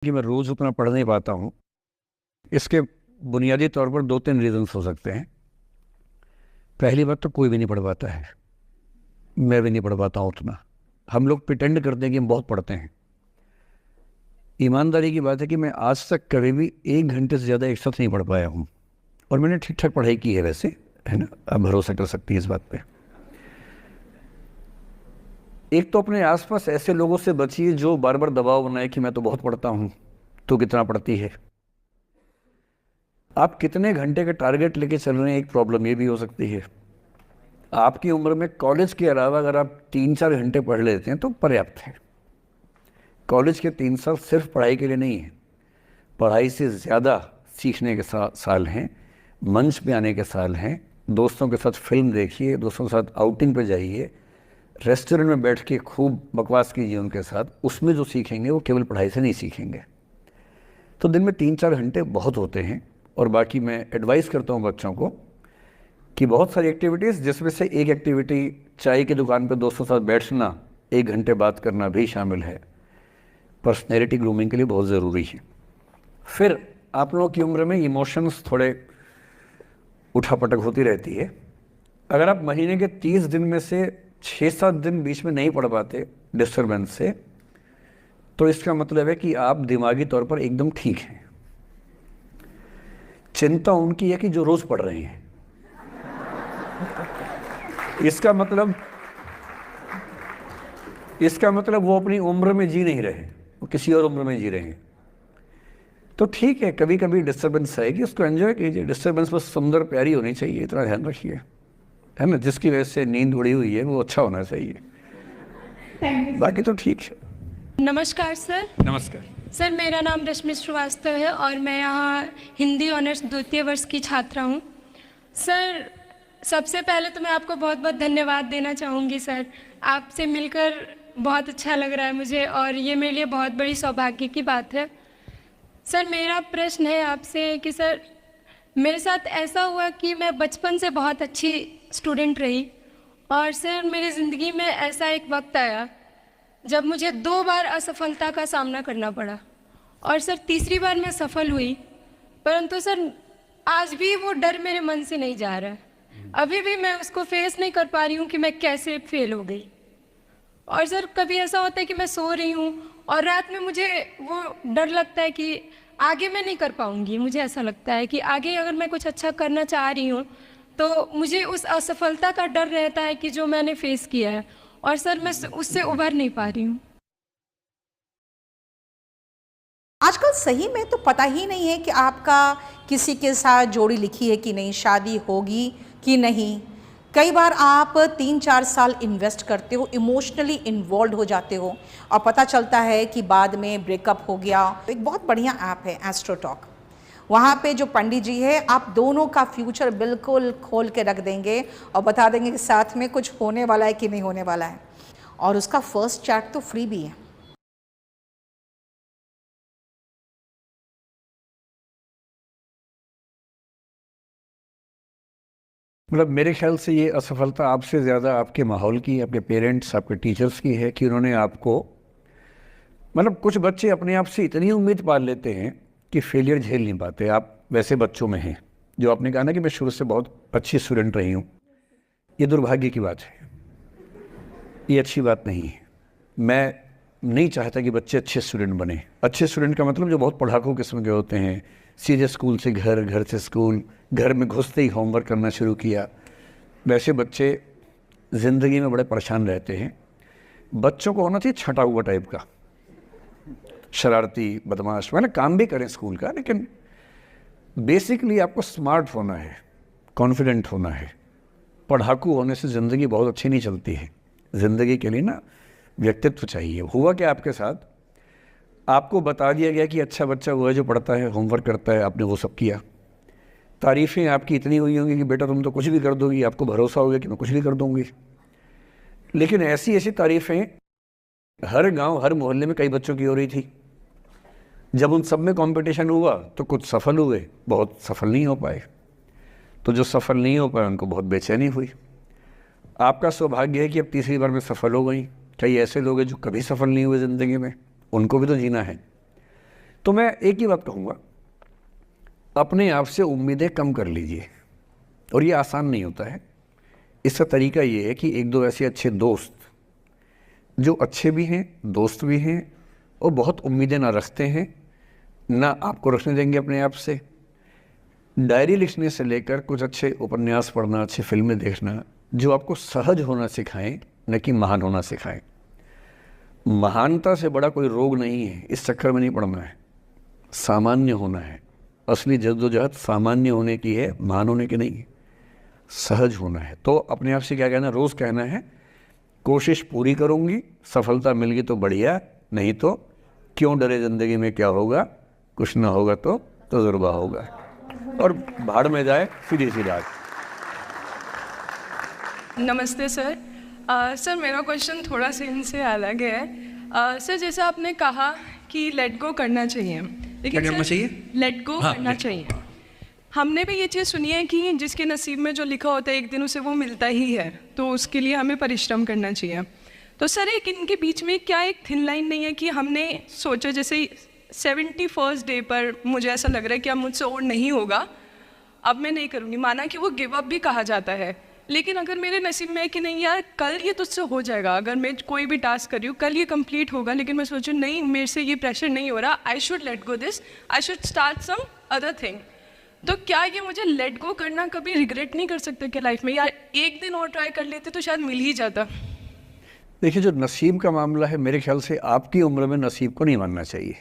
कि मैं रोज़ उतना पढ़ नहीं पाता हूँ। इसके बुनियादी तौर पर 2-3 रीज़न्स हो सकते हैं। पहली बात तो कोई भी नहीं पढ़ पाता है, मैं भी नहीं पढ़ पाता हूँ उतना। हम लोग प्रिटेंड करते हैं कि हम बहुत पढ़ते हैं। ईमानदारी की बात है कि मैं आज तक कभी भी 1 घंटे से ज़्यादा एक साथ नहीं पढ़ पाया हूँ, और मैंने ठीक ठाक पढ़ाई की है वैसे, है ना? आप भरोसा कर सकती हैं इस बात पे। एक तो अपने आसपास ऐसे लोगों से बचिए जो बार बार दबाव बनाए कि मैं तो बहुत पढ़ता हूँ, तू कितना पढ़ती है। आप कितने घंटे का टारगेट लेके चल रहे हैं, एक प्रॉब्लम ये भी हो सकती है। आपकी उम्र में कॉलेज के अलावा अगर आप 3-4 घंटे पढ़ लेते हैं तो पर्याप्त है। कॉलेज के 3 साल सिर्फ पढ़ाई के लिए नहीं है, पढ़ाई से ज़्यादा सीखने के साल हैं, मंच पे आने के साल हैं। दोस्तों के साथ फिल्म देखिए, दोस्तों के साथ आउटिंग पे जाइए, रेस्टोरेंट में बैठ के खूब बकवास कीजिए उनके साथ। उसमें जो सीखेंगे वो केवल पढ़ाई से नहीं सीखेंगे। तो दिन में 3-4 घंटे बहुत होते हैं। और बाकी मैं एडवाइस करता हूँ बच्चों को कि बहुत सारी एक्टिविटीज़, जिसमें से एक एक्टिविटी चाय की दुकान पर दोस्तों के साथ बैठना, 1 घंटे बात करना भी शामिल है। पर्सनैलिटी ग्रूमिंग के लिए बहुत ज़रूरी है। फिर आप लोगों की उम्र में इमोशंस थोड़े उठापटक होती रहती है। अगर आप महीने के 30 दिन में से 6-7 दिन बीच में नहीं पढ़ पाते डिस्टर्बेंस से, तो इसका मतलब है कि आप दिमागी तौर पर एकदम ठीक हैं। चिंता उनकी है कि जो रोज़ पढ़ रहे हैं। इसका मतलब वो अपनी उम्र में जी नहीं रहे, वो किसी और उम्र में जी रहे हैं। तो ठीक है, कभी कभी डिस्टर्बेंस आएगी, उसको एंजॉय कीजिए। डिस्टर्बेंस बस सुंदर प्यारी होनी चाहिए, इतना ध्यान रखिए, है ना? जिसकी वजह से नींद उड़ी हुई है वो अच्छा होना चाहिए, बाकी तो ठीक है। नमस्कार सर। नमस्कार सर, मेरा नाम रश्मि श्रीवास्तव है और मैं यहाँ हिंदी ऑनर्स द्वितीय वर्ष की छात्रा हूँ। सर, सबसे पहले तो मैं आपको बहुत बहुत धन्यवाद देना चाहूँगी सर। आपसे मिलकर बहुत अच्छा लग रहा है मुझे और ये मेरे लिए बहुत बड़ी सौभाग्य की बात है। सर, मेरा प्रश्न है आपसे कि सर, मेरे साथ ऐसा हुआ कि मैं बचपन से बहुत अच्छी स्टूडेंट रही, और सर मेरी ज़िंदगी में ऐसा एक वक्त आया जब मुझे 2 बार असफलता का सामना करना पड़ा, और सर तीसरी बार मैं सफल हुई। परंतु सर, आज भी वो डर मेरे मन से नहीं जा रहा है। अभी भी मैं उसको फेस नहीं कर पा रही हूँ कि मैं कैसे फेल हो गई। और सर, कभी ऐसा होता है कि मैं सो रही हूँ और रात में मुझे वो डर लगता है कि आगे मैं नहीं कर पाऊँगी। मुझे ऐसा लगता है कि आगे अगर मैं कुछ अच्छा करना चाह रही हूँ तो मुझे उस असफलता का डर रहता है कि जो मैंने फेस किया है, और सर मैं उससे उभर नहीं पा रही हूँ। आजकल सही में तो पता ही नहीं है कि आपका किसी के साथ जोड़ी लिखी है कि नहीं, शादी होगी कि नहीं। कई बार आप 3-4 साल इन्वेस्ट करते हो, इमोशनली इन्वॉल्व हो जाते हो, और पता चलता है कि बाद में ब्रेकअप हो गया। एक बहुत बढ़िया ऐप है एस्ट्रो टॉक। वहाँ पे जो पंडित जी है, आप दोनों का फ्यूचर बिल्कुल खोल के रख देंगे और बता देंगे कि साथ में कुछ होने वाला है कि नहीं होने वाला है। और उसका फर्स्ट चैट तो फ्री भी है। मतलब मेरे ख्याल से ये असफलता आपसे ज़्यादा आपके माहौल की, आपके पेरेंट्स, आपके टीचर्स की है कि उन्होंने आपको, मतलब कुछ बच्चे अपने आप से इतनी उम्मीद पाल लेते हैं कि फेलियर झेल नहीं पाते। आप वैसे बच्चों में हैं। जो आपने कहा ना कि मैं शुरू से बहुत अच्छी स्टूडेंट रही हूँ, ये दुर्भाग्य की बात है, ये अच्छी बात नहीं है। मैं नहीं चाहता कि बच्चे अच्छे स्टूडेंट बने। अच्छे स्टूडेंट का मतलब जो बहुत पढ़ाकू किस्म के होते हैं, सीधे स्कूल से घर, घर से स्कूल, घर में घुसते ही होमवर्क करना शुरू किया, वैसे बच्चे ज़िंदगी में बड़े परेशान रहते हैं। बच्चों को होना चाहिए छटा हुआ टाइप का, शरारती, बदमाश, मतलब काम भी करें स्कूल का, लेकिन बेसिकली आपको स्मार्ट होना है, कॉन्फिडेंट होना है। पढ़ाकू होने से ज़िंदगी बहुत अच्छी नहीं चलती है। ज़िंदगी के लिए ना व्यक्तित्व चाहिए। हुआ क्या आपके साथ, आपको बता दिया गया कि अच्छा बच्चा वो है जो पढ़ता है, होमवर्क करता है, आपने वो सब किया। तारीफ़ें आपकी इतनी हुई होंगी कि बेटा तुम तो कुछ भी कर दोगी, आपको भरोसा हो गया कि मैं कुछ भी कर दूंगी। लेकिन ऐसी ऐसी तारीफ़ें हर गांव, हर मोहल्ले में कई बच्चों की हो रही थी। जब उन सब में कंपटीशन हुआ तो कुछ सफल हुए, बहुत सफल नहीं हो पाए। तो जो सफल नहीं हो पाए उनको बहुत बेचैनी हुई। आपका सौभाग्य है कि अब तीसरी बार में सफल हो गई। कई ऐसे लोग हैं जो कभी सफल नहीं हुए ज़िंदगी में, उनको भी तो जीना है। तो मैं एक ही बात कहूँगा, अपने आप से उम्मीदें कम कर लीजिए, और ये आसान नहीं होता है। इसका तरीका ये है कि एक दो ऐसे अच्छे दोस्त जो अच्छे भी हैं, दोस्त भी हैं, और बहुत उम्मीदें ना रखते हैं, ना आपको रखने देंगे अपने आप से। डायरी लिखने से लेकर कुछ अच्छे उपन्यास पढ़ना, अच्छी फिल्में देखना, जो आपको सहज होना सिखाएं, न कि महान होना सिखाएं। महानता से बड़ा कोई रोग नहीं है, इस चक्कर में नहीं पड़ना है, सामान्य होना है। असली जद्दोजहद सामान्य होने की है, महान होने की नहीं है, सहज होना है। तो अपने आप से क्या कहना, रोज़ कहना है, कोशिश पूरी करूँगी, सफलता मिल गई तो बढ़िया, नहीं तो क्यों डरे, ज़िंदगी में क्या होगा, कुछ ना होगा तो तजुर्बा होगा, और भाड़ में जाए सीधी सी बात। नमस्ते सर। सर मेरा क्वेश्चन थोड़ा सा इनसे अलग है। सर जैसा आपने कहा कि लेट गो करना चाहिए, लेकिन क्या करना चाहिए? लेट गो करना चाहिए। हमने भी ये चीज़ सुनी है कि जिसके नसीब में जो लिखा होता है एक दिन उसे वो मिलता ही है, तो उसके लिए हमें परिश्रम करना चाहिए। तो सर एक इनके बीच में क्या एक थिन लाइन नहीं है कि हमने सोचा जैसे 71st डे पर मुझे ऐसा लग रहा है कि अब मुझसे और नहीं होगा, अब मैं नहीं करूँगी, माना कि वो गिव अप भी कहा जाता है, लेकिन अगर मेरे नसीब में है कि नहीं यार कल ये तुझसे हो जाएगा, अगर मैं कोई भी टास्क कर रही हूँ कल ये कंप्लीट होगा, लेकिन मैं सोचूँ नहीं मेरे से ये प्रेशर नहीं हो रहा, I should let go this, I should start some other thing, तो क्या ये मुझे लेट गो करना कभी रिग्रेट नहीं कर सकते कि लाइफ में, यार एक दिन और ट्राई कर लेते तो शायद मिल ही जाता? देखिए, जो नसीब का मामला है, मेरे ख्याल से आपकी उम्र में नसीब को नहीं मानना चाहिए।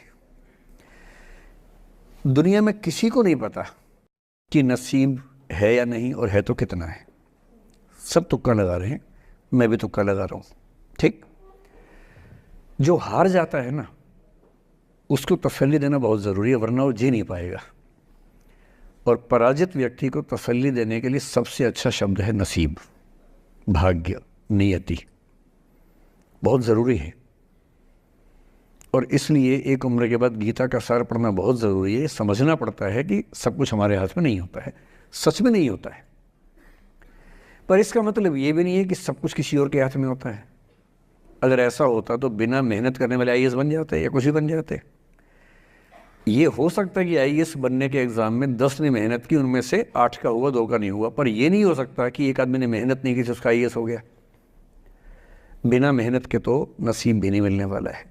दुनिया में किसी को नहीं पता कि नसीब है या नहीं, और है तो कितना है। सब तुक्का लगा रहे हैं, मैं भी तुक्का लगा रहा हूँ, ठीक। जो हार जाता है ना, उसको तसल्ली देना बहुत ज़रूरी है, वरना वो जी नहीं पाएगा। और पराजित व्यक्ति को तसल्ली देने के लिए सबसे अच्छा शब्द है नसीब, भाग्य, नियति, बहुत ज़रूरी है। और इसलिए एक उम्र के बाद गीता का सार पढ़ना बहुत ज़रूरी है। समझना पड़ता है कि सब कुछ हमारे हाथ में नहीं होता है, सच में नहीं होता है, पर इसका मतलब ये भी नहीं है कि सब कुछ किसी और के हाथ में होता है। अगर ऐसा होता तो बिना मेहनत करने वाले आईएएस बन जाते या कुछ भी बन जाते। ये हो सकता है कि आईएएस बनने के एग्ज़ाम में 10 ने मेहनत की, उनमें से 8 का हुआ, 2 का नहीं हुआ, पर यह नहीं हो सकता कि एक आदमी ने मेहनत नहीं की तो उसका आईएएस हो गया। बिना मेहनत के तो नसीब भी नहीं मिलने वाला है।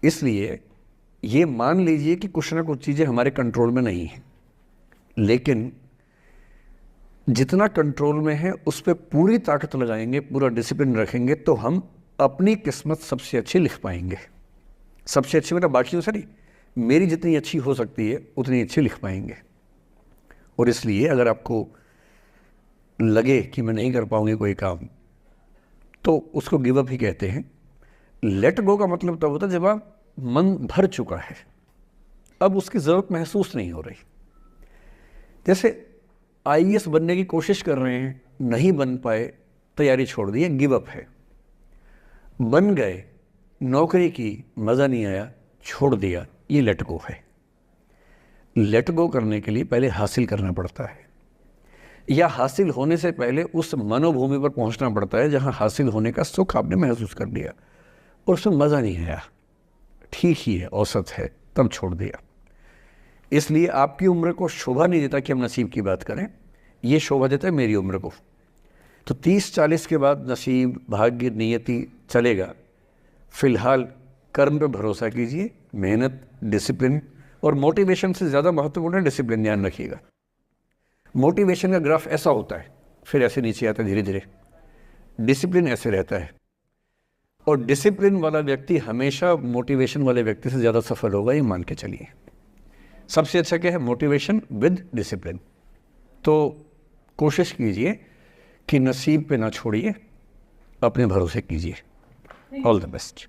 इसलिए ये मान लीजिए कि कुछ ना कुछ चीज़ें हमारे कंट्रोल में नहीं हैं, लेकिन जितना कंट्रोल में है उस पर पूरी ताकत लगाएंगे, पूरा डिसिप्लिन रखेंगे, तो हम अपनी किस्मत सबसे अच्छी लिख पाएंगे। सबसे अच्छी मतलब बाकियों से नहीं, मेरी जितनी अच्छी हो सकती है उतनी अच्छी लिख पाएंगे। और इसलिए अगर आपको लगे कि मैं नहीं कर पाऊंगी कोई काम, तो उसको गिव अप ही कहते हैं। लेट गो का मतलब तब होता है जब आप मन भर चुका है, अब उसकी ज़रूरत महसूस नहीं हो रही। जैसे आईएएस बनने की कोशिश कर रहे हैं, नहीं बन पाए, तैयारी छोड़ दी, गिव अप है। बन गए, नौकरी की, मज़ा नहीं आया, छोड़ दिया, ये लेट गो है। लेट गो करने के लिए पहले हासिल करना पड़ता है, या हासिल होने से पहले उस मनोभूमि पर पहुंचना पड़ता है जहां हासिल होने का सुख आपने महसूस कर लिया और उसमें मज़ा नहीं आया, ठीक ही है, औसत है, तब छोड़ दिया। इसलिए आपकी उम्र को शोभा नहीं देता कि हम नसीब की बात करें, ये शोभा देता है मेरी उम्र को। तो 30-40 के बाद नसीब, भाग्य, नियति चलेगा। फिलहाल कर्म पे भरोसा कीजिए, मेहनत, डिसिप्लिन, और मोटिवेशन से ज़्यादा महत्वपूर्ण है डिसिप्लिन, ध्यान रखिएगा। मोटिवेशन का ग्राफ ऐसा होता है, फिर ऐसे नीचे आता है धीरे धीरे, डिसिप्लिन ऐसे रहता है। और डिसिप्लिन वाला व्यक्ति हमेशा मोटिवेशन वाले व्यक्ति से ज़्यादा सफल होगा, ये मान के चलिए। सबसे अच्छा क्या है? Motivation with discipline. तो कोशिश कीजिए कि नसीब पे ना छोड़िए, अपने भरोसे कीजिए। All the best.